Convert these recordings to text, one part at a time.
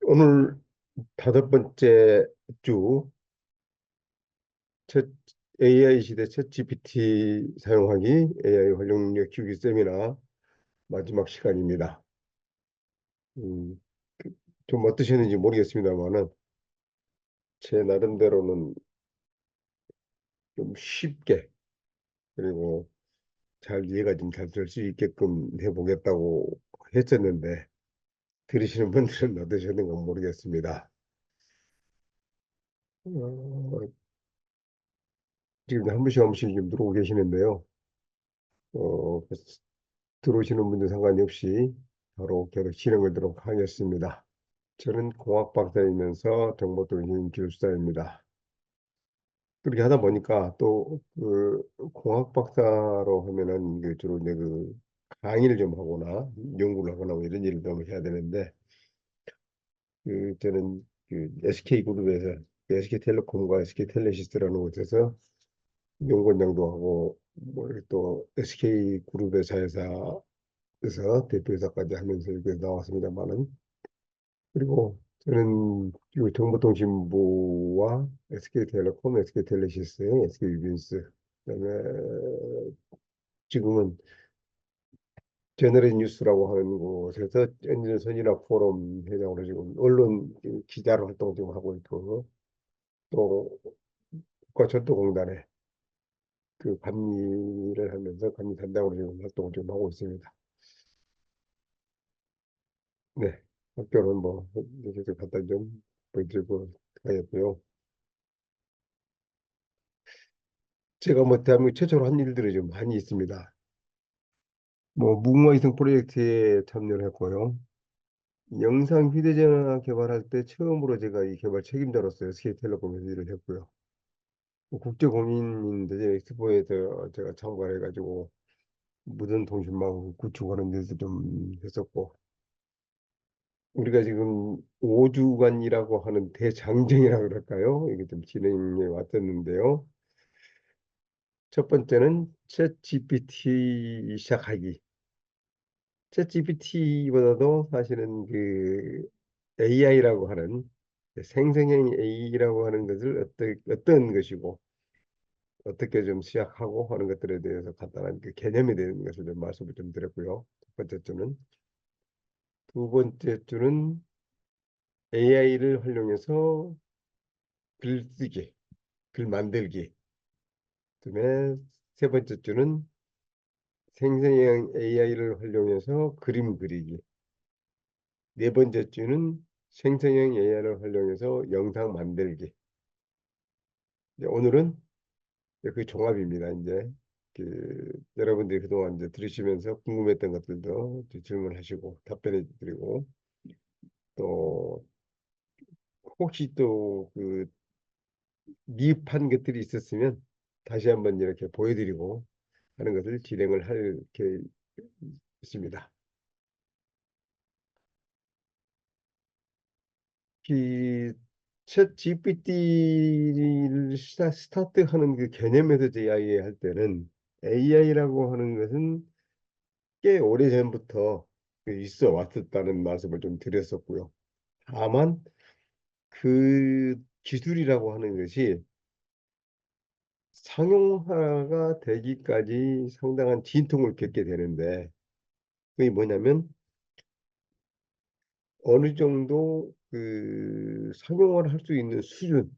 오늘 5번째 주 첫 AI 시대 챗 GPT 사용하기 AI 활용력 키우기 세미나 마지막 시간입니다. 음, 좀 어떠셨는지 모르겠습니다만은 제 나름대로는 좀 쉽게 그리고 잘 이해가 좀 잘 될 수 있게끔 해보겠다고 했었는데 들으시는 분들은 어떠셨는가 모르겠습니다. 어, 지금 한 번씩 좀 들어오고 계시는데요. 어, 들어오시는 분들 상관이 없이 바로 계속 진행을 하도록 하겠습니다. 저는 공학 박사이면서 정보통신 기술사입니다. 그렇게 하다 보니까 또 그 공학 박사로 하면은 그 주로 이제 그 강의를 좀 하거나 연구를 하거나 뭐 이런 일을 좀 해야 되는데 그 저는 그 SK그룹에서 SK텔레콤과 SK텔레시스라는 곳에서 연구원장도 하고 뭐또 SK그룹 회사에서 대표이사까지 하면서 이렇게 나왔습니다만은 그리고 저는 이 정보통신부와 SK텔레콤, SK텔레시스, SK유빈스 그다음에 지금은 제너럴 뉴스라고 하는 곳에서 엔진 선진학 포럼 회장으로 지금 언론 기자로 활동 좀 하고 있고 또 국가철도공단에 그 감리를 하면서 감리 단장으로 지금 활동을 좀 하고 있습니다. 네, 학교는 뭐 이렇게 갖다 좀 보여드리고 가겠고요. 제가 뭐 대한민국 최초로 한 일들이 좀 많이 있습니다. 뭐 무궁화위성 프로젝트에 참여를 했고요. 영상 휴대전화 개발할 때 처음으로 제가 이 개발 책임자로서 SK텔레콤에서 일을 했고요. 뭐 국제공인인 대전 엑스포에서 제가 참가를 해가지고 무선 통신망 구축하는 데서 좀 했었고 우리가 지금 5주간이라고 하는 대장정이라 그럴까요? 이게 좀 진행해 왔었는데요. 첫 번째는 챗 GPT 시작하기. 챗 GPT보다도 사실은 그 AI라고 하는 생성형 AI라고 하는 것을 어떤 것이고 어떻게 좀 시작하고 하는 것들에 대해서 간단한 그 개념에 대한 것을 좀 말씀을 좀 드렸고요. 첫 번째 주는 두 번째 주는 AI를 활용해서 글쓰기, 글 만들기. 그다음에 세 번째 주는 생성형 AI를 활용해서 그림 그리기. 네 번째 주는 생성형 AI를 활용해서 영상 만들기. 이제 오늘은 그 종합입니다. 이제 그 여러분들이 그동안 이제 들으시면서 궁금했던 것들도 이제 질문하시고 답변해 드리고 또 혹시 또 그 미흡한 것들이 있었으면 다시 한번 이렇게 보여드리고 하는 것을 진행을 할 계획입니다. 그챗 GPT를 스타트하는 그 개념에서 이야기할 때는 AI라고 하는 것은 꽤 오래전부터 있어 왔었다는 말씀을 좀 드렸었고요. 다만 그 기술이라고 하는 것이 상용화가 되기까지 상당한 진통을 겪게 되는데 그게 뭐냐면 어느 정도 그 상용화를 할 수 있는 수준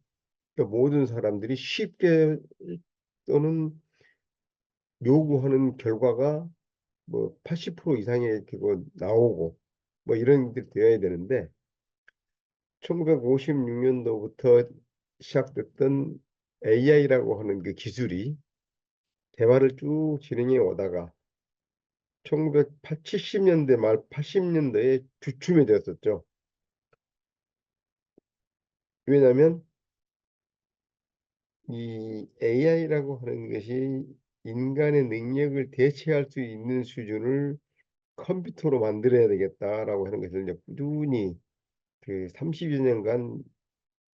그러니까 모든 사람들이 쉽게 또는 요구하는 결과가 뭐 80% 이상의 그거 나오고 뭐 이런 게 되어야 되는데 1956년도부터 시작됐던 AI라고 하는 그 기술이 대화를 쭉 진행해 오다가 1970년대 말 80년대에 주춤이 되었었죠. 왜냐하면 이 AI라고 하는 것이 인간의 능력을 대체할 수 있는 수준을 컴퓨터로 만들어야 되겠다라고 하는 것을 이제 꾸준히 그 30여 년간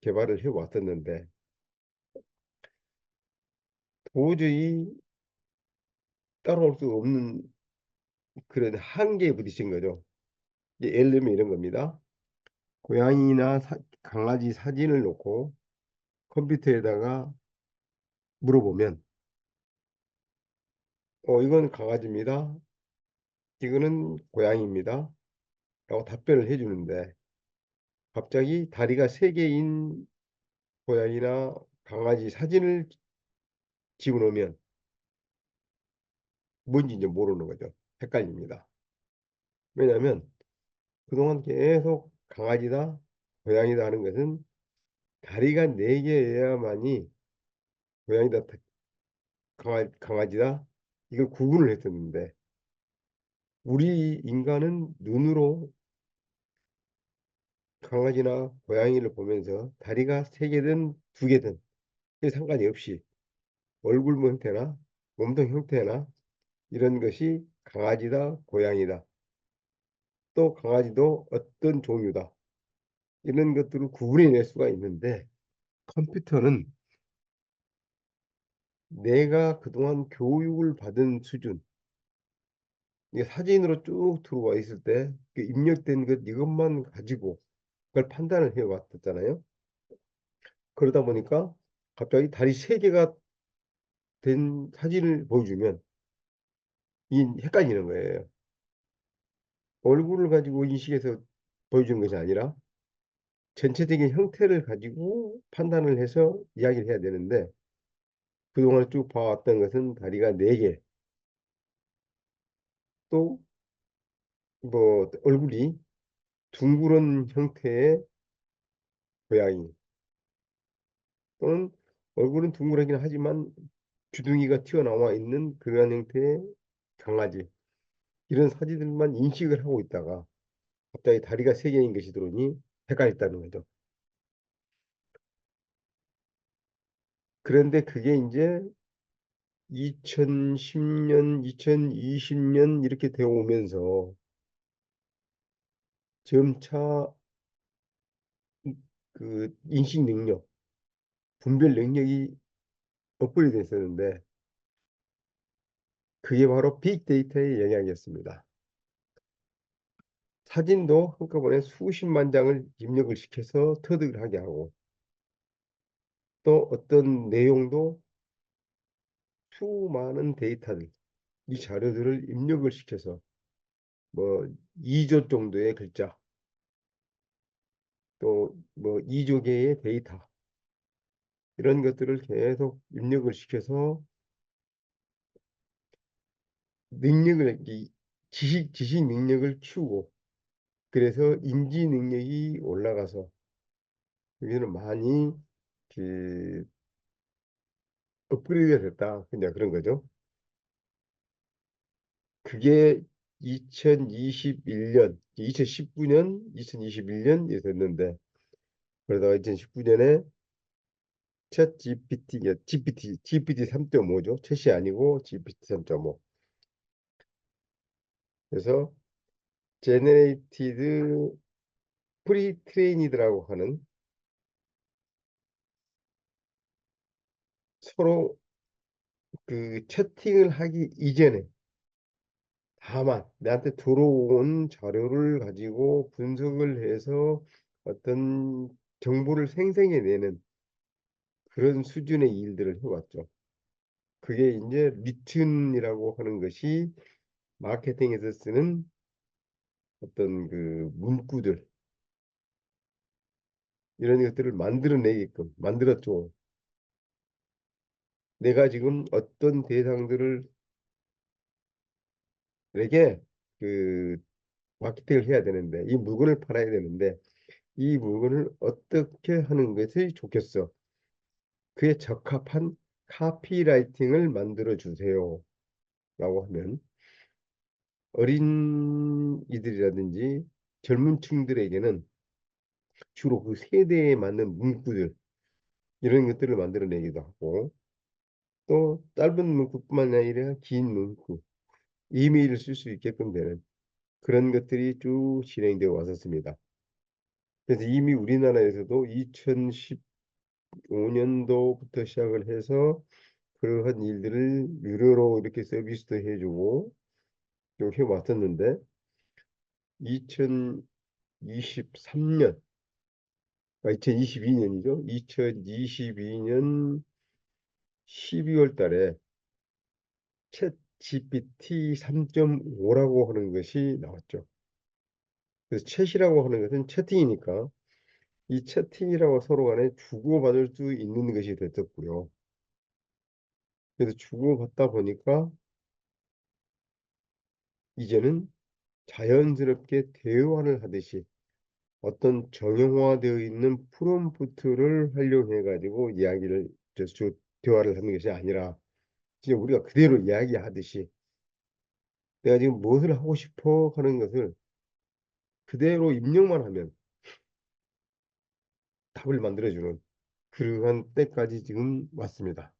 개발을 해 왔었는데 도저히 따라올 수 없는 그런 한계에 부딪힌 거죠. 예를 들면 이런 겁니다. 고양이나 강아지 사진을 놓고 컴퓨터에다가 물어보면, 이건 강아지입니다. 이거는 고양이입니다. 라고 답변을 해주는데, 갑자기 다리가 세 개인 고양이나 강아지 사진을 집어넣으면 뭔지 이제 모르는 거죠. 헷갈립니다. 왜냐하면 그동안 계속 강아지다, 고양이다 하는 것은 다리가 네 개여야만이 고양이다, 강아지다, 이걸 구분을 했었는데, 우리 인간은 눈으로 강아지나 고양이를 보면서 다리가 세 개든 두 개든 상관이 없이 얼굴 형태나 몸통 형태나 이런 것이 강아지다, 고양이다, 또 강아지도 어떤 종류다, 이런 것들을 구분해낼 수가 있는데, 컴퓨터는 내가 그동안 교육을 받은 수준, 이게 사진으로 쭉 들어와 있을 때 그 입력된 것 이것만 가지고 그걸 판단을 해 왔었잖아요. 그러다 보니까 갑자기 다리 세 개가 된 사진을 보여주면 이 헷갈리는 거예요. 얼굴을 가지고 인식해서 보여주는 것이 아니라 전체적인 형태를 가지고 판단을 해서 이야기를 해야 되는데, 그동안 쭉 봐왔던 것은 다리가 네 개, 또 뭐 얼굴이 둥그런 형태의 고양이, 또는 얼굴은 둥그러긴 하지만 주둥이가 튀어나와 있는 그러한 형태의 강아지, 이런 사진들만 인식을 하고 있다가 갑자기 다리가 세 개인 것이 들어오니 헷갈렸다는 거죠. 그런데 그게 이제 2010년, 2020년 이렇게 되어 오면서 점차 그 인식 능력, 분별 능력이 업그레이드 됐었는데, 그게 바로 빅데이터의 영향이었습니다. 사진도 한꺼번에 수십만 장을 입력을 시켜서 터득을 하게 하고, 또 어떤 내용도 수많은 데이터들, 이 자료들을 입력을 시켜서 뭐 2조 정도의 글자, 또 뭐 2조 개의 데이터, 이런 것들을 계속 입력을 시켜서 능력을, 지식 능력을 키우고, 그래서 인지 능력이 올라가서 여기는 많이 그 업그레이드가 됐다, 그냥 그런 거죠. 그게 2021년, 2019년, 2021년이 됐는데, 그러다가 2019년에 챗 GPT 3.5죠. 챗이 아니고 GPT 3.5. 그래서 제네레이티드 프리트레이니드라고 하는, 서로 그 채팅을 하기 이전에 다만 내한테 들어온 자료를 가지고 분석을 해서 어떤 정보를 생성해내는 그런 수준의 일들을 해왔죠. 그게 이제 리튼이라고 하는 것이 마케팅에서 쓰는 어떤 그 문구들, 이런 것들을 만들어내게끔 만들었죠. 내가 지금 어떤 대상들을 에게 그 마케팅을 해야 되는데, 이 물건을 팔아야 되는데 이 물건을 어떻게 하는 것이 좋겠어, 그에 적합한 카피라이팅을 만들어 주세요 라고 하면, 어린이들이라든지 젊은 층들에게는 주로 그 세대에 맞는 문구들, 이런 것들을 만들어내기도 하고, 또 짧은 문구뿐만 아니라 긴 문구, 이메일을 쓸 수 있게끔 되는 그런 것들이 쭉 진행되어 왔었습니다. 그래서 이미 우리나라에서도 2015년도부터 시작을 해서 그러한 일들을 유료로 이렇게 서비스도 해주고 좀 해왔었는데, 2023년 2022년이죠. 2022년 12월 달에 챗 GPT 3.5라고 하는 것이 나왔죠. 그래서 챗이라고 하는 것은 채팅이니까 이 채팅이라고 서로 간에 주고받을 수 있는 것이 됐었고요. 그래서 주고받다 보니까 이제는 자연스럽게 대화를 하듯이 어떤 정형화되어 있는 프롬프트를 활용해 가지고 이야기를 대화를 하는 것이 아니라 진짜 우리가 그대로 이야기하듯이 내가 지금 무엇을 하고 싶어 하는 것을 그대로 입력만 하면 답을 만들어주는 그러한 때까지 지금 왔습니다.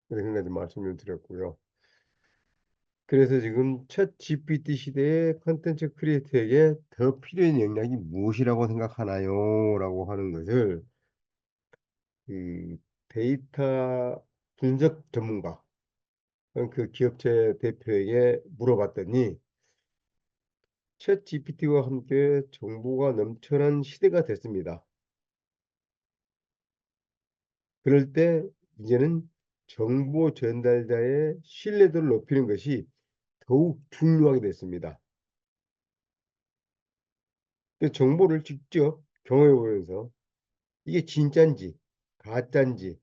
그래서 한 가지 말씀을 드렸고요. 그래서 지금 챗 GPT 시대의 컨텐츠 크리에이터에게 더 필요한 역량이 무엇이라고 생각하나요? 라고 하는 것을 그 데이터 분석 전문가, 그 기업체 대표에게 물어봤더니 챗 GPT와 함께 정보가 넘쳐난 시대가 됐습니다. 그럴 때 이제는 정보 전달자의 신뢰도를 높이는 것이 더욱 중요하게 됐습니다. 그 정보를 직접 경험해 보면서 이게 진짠지 가짠지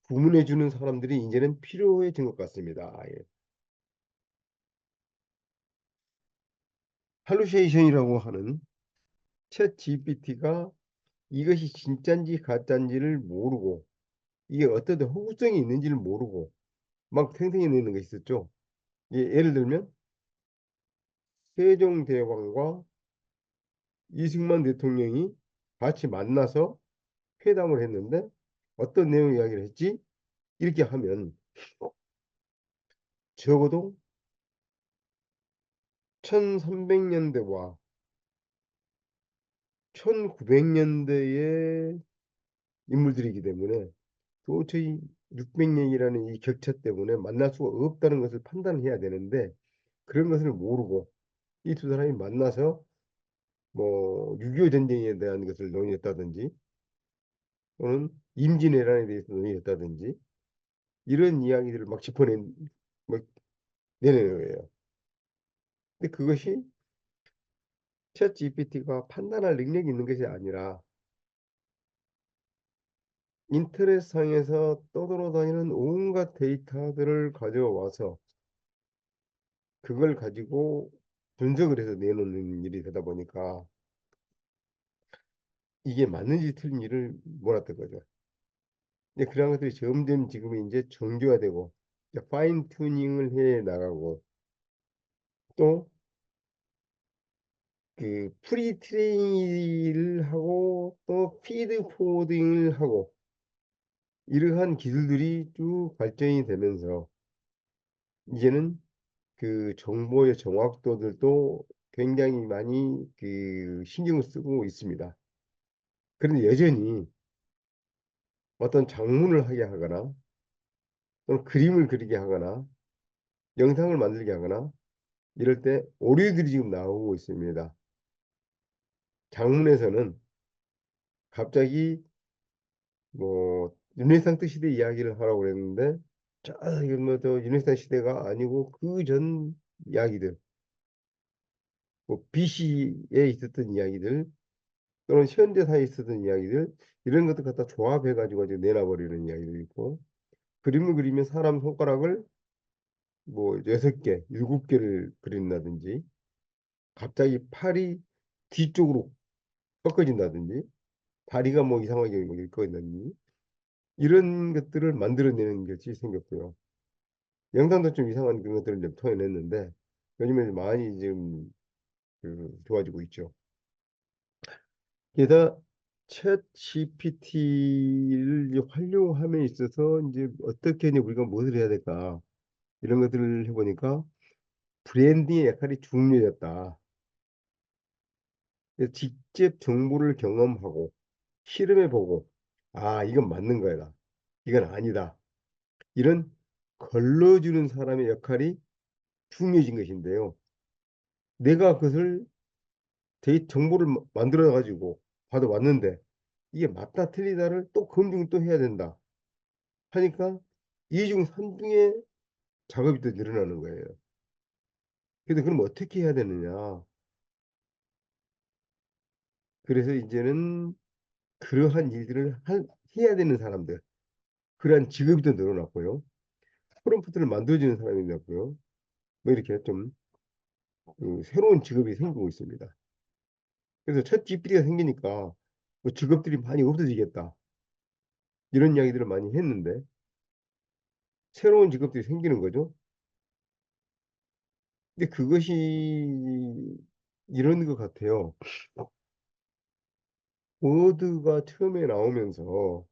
구분해 주는 사람들이 이제는 필요해진 것 같습니다. 예. 할루시네이션이라고 하는 챗 GPT가 이것이 진짠지 가짠지를 모르고 이게 어떤 허구성이 있는지를 모르고 막 생성해내는 게 있었죠. 예를 들면 세종대왕과 이승만 대통령이 같이 만나서 회담을 했는데 어떤 내용 이야기를 했지? 이렇게 하면 적어도 1300년대와 1900년대의 인물들이기 때문에 도저히 600년이라는 이 격차 때문에 만날 수가 없다는 것을 판단해야 되는데 그런 것을 모르고 이 두 사람이 만나서 뭐 6.25 전쟁에 대한 것을 논의했다든지 또는 임진왜란에 대해서 논의했다든지 이런 이야기들을 막 짚어낸 막 내는 거예요. 근데 그것이 챗 GPT가 판단할 능력이 있는 것이 아니라 인터넷상에서 떠돌아다니는 온갖 데이터들을 가져와서 그걸 가지고 분석을 해서 내놓는 일이 되다 보니까 이게 맞는지 틀린지를 몰랐던 거죠. 근데 그런 것들이 점점 지금 이제 정교화되고 파인 튜닝을 해 나가고 또 그 프리 트레이닝을 하고 또 피드 포워딩을 하고 이러한 기술들이 쭉 발전이 되면서 이제는 그 정보의 정확도들도 굉장히 많이 그 신경을 쓰고 있습니다. 그런데 여전히 어떤 작문을 하게 하거나 또는 그림을 그리게 하거나 영상을 만들게 하거나 이럴 때 오류들이 지금 나오고 있습니다. 작문에서는 갑자기 뭐 르네상스 시대 이야기를 하라고 그랬는데 이건 뭐저 르네상스 시대가 아니고 그 전 이야기들 뭐 BC에 있었던 이야기들 또는 현대사에 있었던 이야기들 이런 것들 갖다 조합해 가지고 이제 내놔버리는 이야기도 있고 그림을 그리면 사람 손가락을 뭐 6개, 7개를 그린다든지 갑자기 팔이 뒤쪽으로 꺾어진다든지 다리가 뭐 이상하게 뭐 꺾어진다든지 이런 것들을 만들어내는 것이 생겼고요. 영상도 좀 이상한 그런 것들을 좀 토해냈는데 요즘에 많이 지금 그 좋아지고 있죠. 게다가 챗 GPT를 활용함에 있어서 이제 어떻게 이제 우리가 무엇을 해야 될까 이런 것들을 해보니까 브랜딩의 역할이 중요해졌다. 그래서 직접 정보를 경험하고 실험해보고 아 이건 맞는 거다. 이건 아니다. 이런 걸러주는 사람의 역할이 중요해진 것인데요. 내가 그것을 정보를 만들어 가지고 받아왔는데 이게 맞다 틀리다를 또 검증을 또 해야 된다 하니까 2중 3중의 작업이 또 늘어나는 거예요. 근데 그럼 어떻게 해야 되느냐. 그래서 이제는 그러한 일들을 해야 되는 사람들, 그러한 직업이 또 늘어났고요. 프롬프트를 만들어주는 사람이 늘었고요. 뭐 이렇게 좀 새로운 직업이 생기고 있습니다. 그래서 챗 GPT가 생기니까 뭐 직업들이 많이 없어지겠다. 이런 이야기들을 많이 했는데 새로운 직업들이 생기는 거죠. 근데 그것이 이런 것 같아요. 워드가 처음에 나오면서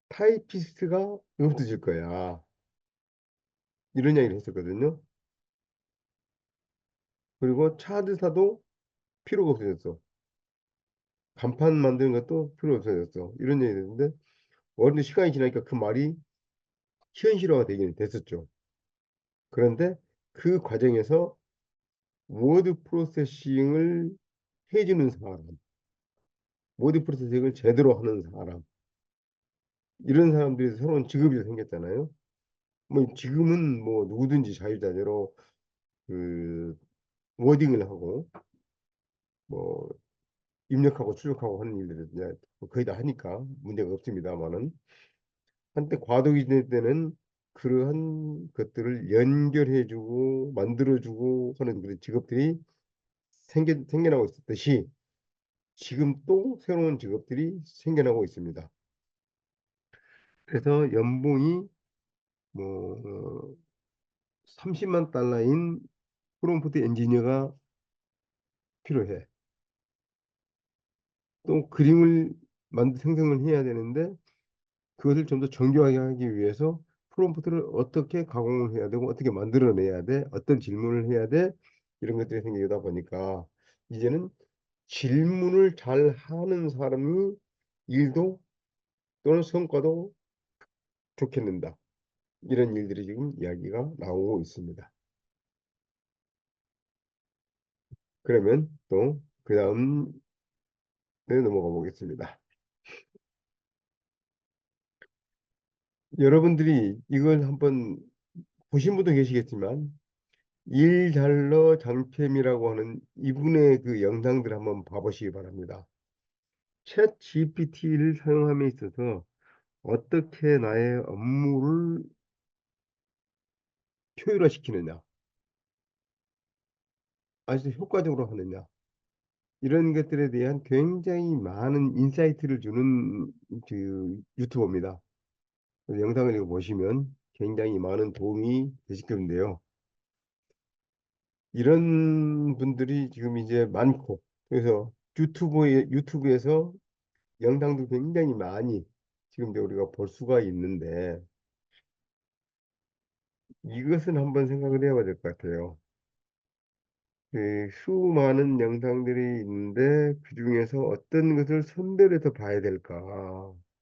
타이피스트가 없어질 거야. 이런 이야기를 했었거든요. 그리고 차드사도 필요가 없어졌어. 간판 만드는 것도 필요 없어졌어. 이런 얘기를 했는데 어느 시간이 지나니까 그 말이 현실화가 되긴 됐었죠. 그런데 그 과정에서 워드 프로세싱을 해주는 사람, 워드 프로세싱을 제대로 하는 사람, 이런 사람들이 새로운 직업이 생겼잖아요. 뭐 지금은 뭐 누구든지 자유자재로 그 워딩을 하고 뭐 입력하고 출력하고 하는 일들을 이제 거의 다 하니까 문제가 없습니다만은 한때 과도기 때는 그러한 것들을 연결해주고 만들어주고 하는 그런 직업들이 생겨나고 있었듯이 지금 또 새로운 직업들이 생겨나고 있습니다. 그래서 연봉이 뭐 30만 달러인 프롬프트 엔지니어가 필요해. 또 그림을 생성을 해야 되는데 그것을 좀 더 정교하게 하기 위해서 프롬프트를 어떻게 가공을 해야 되고 어떻게 만들어내야 돼, 어떤 질문을 해야 돼, 이런 것들이 생기다 보니까 이제는 질문을 잘 하는 사람이 일도 또는 성과도 좋겠는다. 이런 일들이 지금 이야기가 나오고 있습니다. 그러면 또 그 다음에 넘어가 보겠습니다. 여러분들이 이걸 한번 보신 분도 계시겠지만 일잘러 장팸이라고 하는 이분의 그 영상들 한번 봐보시기 바랍니다. 챗 GPT를 사용함에 있어서 어떻게 나의 업무를 효율화시키느냐, 아주 효과적으로 하느냐, 이런 것들에 대한 굉장히 많은 인사이트를 주는 그 유튜버입니다. 그래서 영상을 이거 보시면 굉장히 많은 도움이 되실 건데요. 이런 분들이 지금 이제 많고, 그래서 유튜브에서 영상도 굉장히 많이 지금 이제 우리가 볼 수가 있는데 이것은 한번 생각을 해봐야 될 것 같아요. 그 수많은 영상들이 있는데 그 중에서 어떤 것을 선별해서 봐야 될까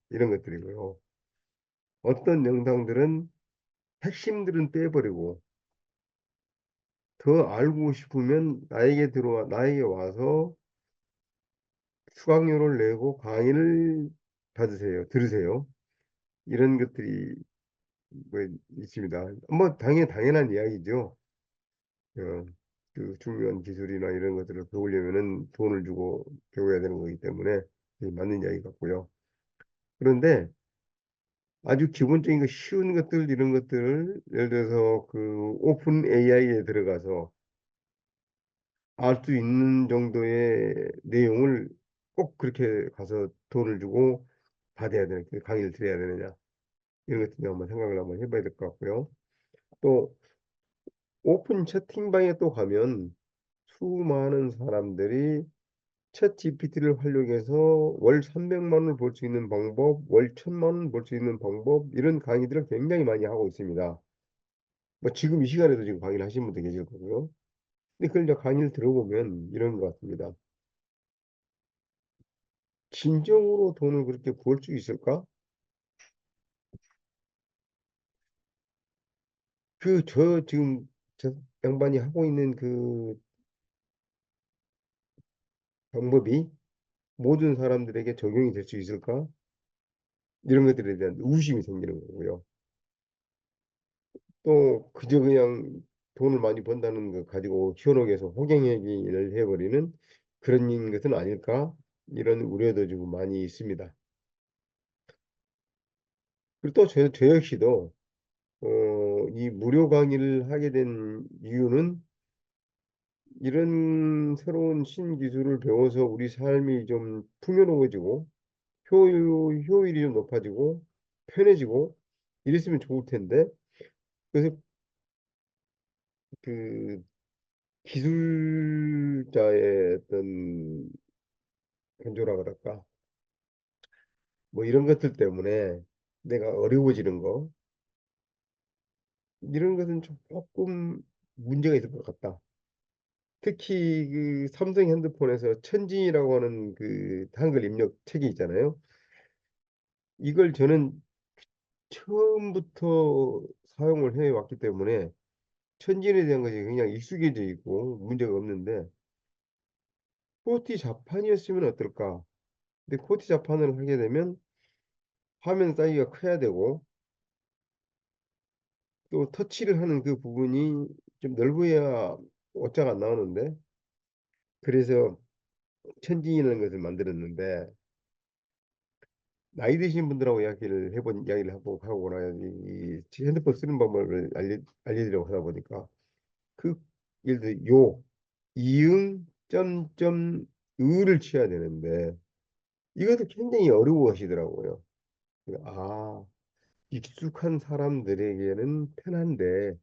이런 것들이고요. 어떤 영상들은 핵심들은 빼버리고 더 알고 싶으면 나에게 와서 수강료를 내고 강의를 들으세요. 이런 것들이 뭐 있습니다. 뭐 당연한 이야기죠. 어, 그 중요한 기술이나 이런 것들을 배우려면은 돈을 주고 배워야 되는 거기 때문에 맞는 이야기 같고요. 그런데 아주 기본적인 거 쉬운 것들 이런 것들을 예를 들어서 그 오픈 AI에 들어가서 알 수 있는 정도의 내용을 꼭 그렇게 가서 돈을 주고 받아야 되는 그 강의를 들어야 되느냐 이런 것들 한번 생각을 한번 해봐야 될 것 같고요. 또 오픈 채팅방에 또 가면 수많은 사람들이 챗 GPT를 활용해서 월 300만 원을 벌 수 있는 방법, 월 1000만 원 벌 수 있는 방법 이런 강의들을 굉장히 많이 하고 있습니다. 뭐 지금 이 시간에도 지금 강의를 하시는 분도 계실 거고요. 근데 그걸 이제 강의를 들어보면 이런 것 같습니다. 진정으로 돈을 그렇게 벌 수 있을까? 지금 저 양반이 하고 있는 그 방법이 모든 사람들에게 적용이 될 수 있을까? 이런 것들에 대한 의구심이 생기는 거고요. 또 그저 그냥 돈을 많이 번다는 거 가지고 현혹해서 호갱행위를 해버리는 그런 것은 아닐까? 이런 우려도 좀 많이 있습니다. 그리고 또 저 역시도 이 무료 강의를 하게 된 이유는 이런 새로운 신기술을 배워서 우리 삶이 좀 풍요로워지고 효율이 좀 높아지고 편해지고 이랬으면 좋을 텐데 그래서 그 기술자의 어떤 건조라 그럴까 뭐 이런 것들 때문에 내가 어려워지는 거 이런 것은 조금 문제가 있을 것 같다. 특히 그 삼성 핸드폰에서 천진이라고 하는 그 한글 입력 책이 있잖아요. 이걸 저는 처음부터 사용을 해왔기 때문에 천진에 대한 것이 그냥 익숙해져 있고 문제가 없는데 코티 자판이었으면 어떨까? 근데 코티 자판을 하게 되면 화면 사이즈가 커야 되고 또 터치를 하는 그 부분이 좀 넓어야 오자가 안 나오는데 그래서 천진이라는 것을 만들었는데 나이 드신 분들하고 이야기를 하고 나이 핸드폰 쓰는 방법을 알려드리려고 하다 보니까 그 예를 들어 요 이응 점점 을을 취해야 되는데 이것도 굉장히 어려워하시더라고요. 아, 익숙한 사람들에게는 편한데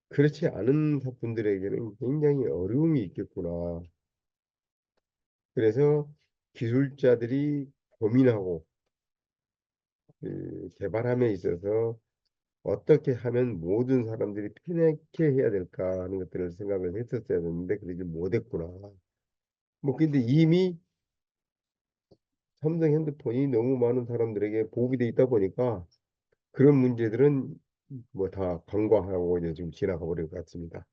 그렇지 않은 분들에게는 굉장히 어려움이 있겠구나. 그래서 기술자들이 고민하고 그 개발함에 있어서 어떻게 하면 모든 사람들이 편하게 해야 될까 하는 것들을 생각을 했었어야 되는데 그러지 못했구나. 뭐 근데 이미 삼성 핸드폰이 너무 많은 사람들에게 보급이 돼 있다 보니까 그런 문제들은 뭐 다 간과하고 이제 좀 지나가 버릴 것 같습니다.